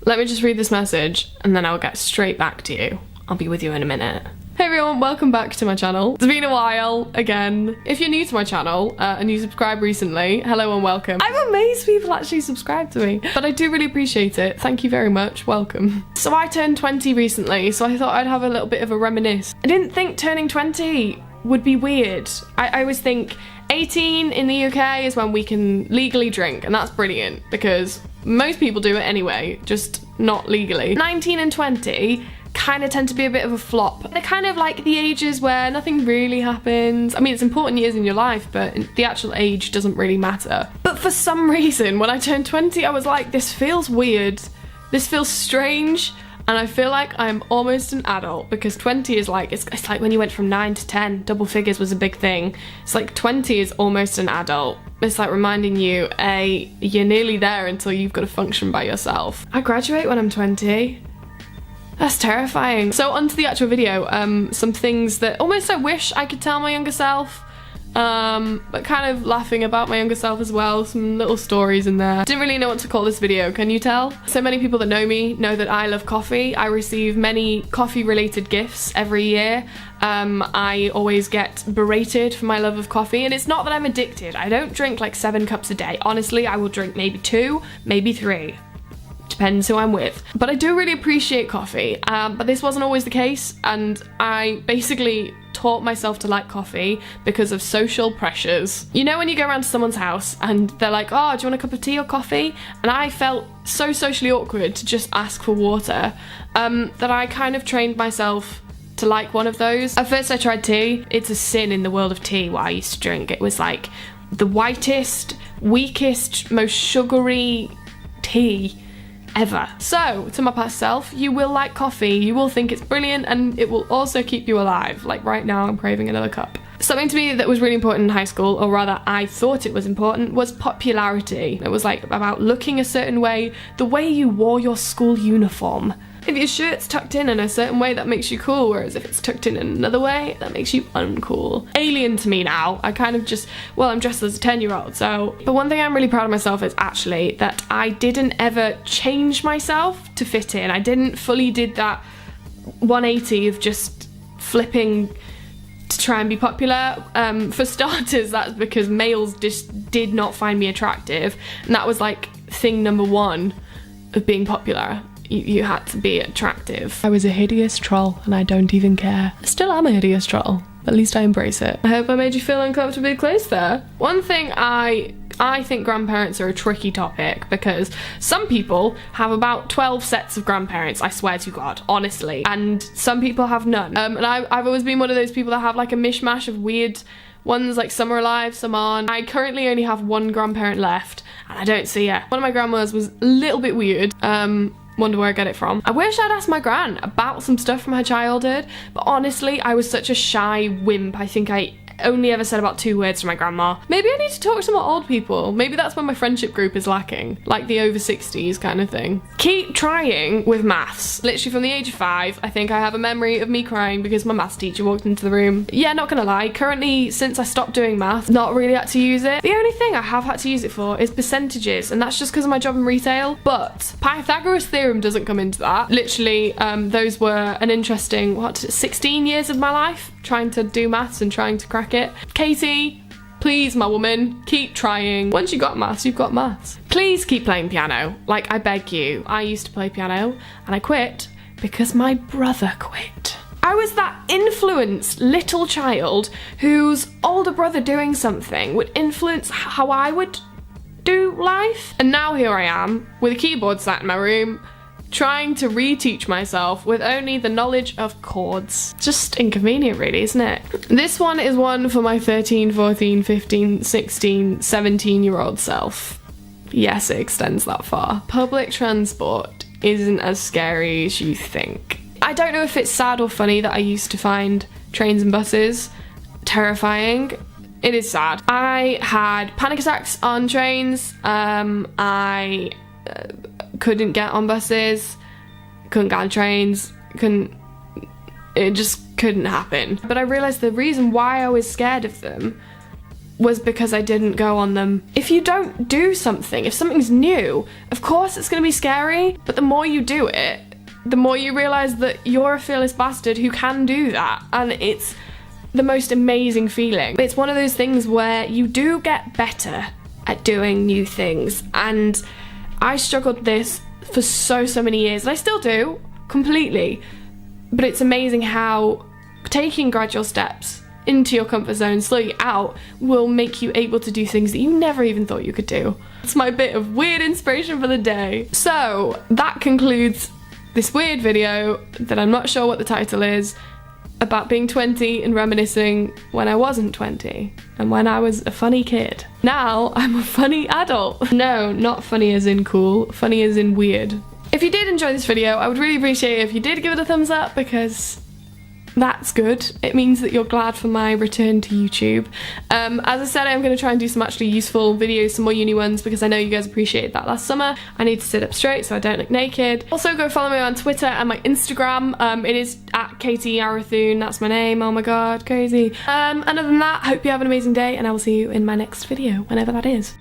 Let me just read this message and then I'll get straight back to you. I'll be with you in a minute. Hey everyone, welcome back to my channel. It's been a while, again. If you're new to my channel and you subscribed recently, hello and welcome. I'm amazed people actually subscribe to me, but I do really appreciate it. Thank you very much, welcome. So I turned 20 recently, so I thought I'd have a little bit of a reminisce. I didn't think turning 20 would be weird. I always think 18 in the UK is when we can legally drink, and that's brilliant because most people do it anyway, just not legally. 19 and 20 kind of tend to be a bit of a flop. They're kind of like the ages where nothing really happens. I mean, it's important years in your life, but the actual age doesn't really matter. But for some reason, when I turned 20, I was like, this feels weird. This feels strange. And I feel like I'm almost an adult because 20 is like, it's like when you went from 9 to 10, double figures was a big thing. It's like 20 is almost an adult. It's like reminding you, you're nearly there until you've got to function by yourself. I graduate when I'm 20. That's terrifying. So onto the actual video, some things that almost I wish I could tell my younger self, but kind of laughing about my younger self as well, some little stories in there. Didn't really know what to call this video, can you tell? So many people that know me know that I love coffee. I receive many coffee related gifts every year. I always get berated for my love of coffee, and it's not that I'm addicted. I don't drink like 7 cups a day. Honestly, I will drink maybe 2, maybe 3. Depends who I'm with. But I do really appreciate coffee, but this wasn't always the case, and I basically taught myself to like coffee because of social pressures. You know when you go around to someone's house and they're like, oh, do you want a cup of tea or coffee? And I felt so socially awkward to just ask for water, that I kind of trained myself to like one of those. At first I tried tea. It's a sin in the world of tea what I used to drink. It was like the whitest, weakest, most sugary tea ever. So, to my past self, you will like coffee, you will think it's brilliant, and it will also keep you alive. Like right now, I'm craving another cup. Something to me that was really important in high school, or rather I thought it was important, was popularity. It was like about looking a certain way, the way you wore your school uniform. If your shirt's tucked in a certain way, that makes you cool, whereas if it's tucked in another way, that makes you uncool. Alien to me now. I kind of just, well, I'm dressed as a 10-year-old, so. But one thing I'm really proud of myself is actually that I didn't ever change myself to fit in. I didn't fully did that 180 of just flipping to try and be popular. For starters, that's because males just did not find me attractive, and that was like thing number 1 of being popular. You had to be attractive. I was a hideous troll and I don't even care. I still am a hideous troll, but at least I embrace it. I hope I made you feel uncomfortably close there. One thing I think grandparents are a tricky topic because some people have about 12 sets of grandparents, I swear to God, honestly, and some people have none. And I've always been one of those people that have like a mishmash of weird ones, like some are alive, some aren't. I currently only have one grandparent left and I don't see her. One of my grandmas was a little bit weird. Wonder where I get it from. I wish I'd asked my gran about some stuff from her childhood, but honestly, I was such a shy wimp. I think I only ever said about 2 words to my grandma. Maybe I need to talk to some more old people. Maybe that's when my friendship group is lacking, like the over 60s kind of thing. Keep trying with maths. Literally from the age of 5, I think I have a memory of me crying because my maths teacher walked into the room. Yeah, not gonna lie, currently since I stopped doing maths, not really had to use it. The only thing I have had to use it for is percentages, and that's just because of my job in retail, but Pythagoras theorem doesn't come into that. Literally, those were an interesting, 16 years of my life trying to do maths and trying to crack it. Katie, please, my woman, keep trying. Once you got maths, you've got maths. Please keep playing piano. Like, I beg you. I used to play piano and I quit because my brother quit. I was that influenced little child whose older brother doing something would influence how I would do life. And now here I am with a keyboard sat in my room, trying to reteach myself with only the knowledge of chords. Just inconvenient really, isn't it? This one is one for my 13, 14, 15, 16, 17-year-old self. Yes, it extends that far. Public transport isn't as scary as you think. I don't know if it's sad or funny that I used to find trains and buses terrifying. It is sad. I had panic attacks on trains. I couldn't get on buses, couldn't get on trains, it just couldn't happen. But I realised the reason why I was scared of them was because I didn't go on them. If you don't do something, if something's new, of course it's gonna be scary, but the more you do it, the more you realise that you're a fearless bastard who can do that, and it's the most amazing feeling. It's one of those things where you do get better at doing new things, and I struggled with this for so many years, and I still do, completely, but it's amazing how taking gradual steps into your comfort zone, slow you out, will make you able to do things that you never even thought you could do. It's my bit of weird inspiration for the day. So that concludes this weird video that I'm not sure what the title is, about being 20 and reminiscing when I wasn't 20 and when I was a funny kid. Now I'm a funny adult. No, not funny as in cool, funny as in weird. If you did enjoy this video, I would really appreciate it if you did give it a thumbs up, because that's good. It means that you're glad for my return to YouTube. As I said, I'm going to try and do some actually useful videos, some more uni ones, because I know you guys appreciated that last summer. I need to sit up straight so I don't look naked. Also, go follow me on Twitter and my Instagram. It is at Katie Arathun. That's my name. Oh my god, crazy. And other than that, hope you have an amazing day, and I will see you in my next video, whenever that is.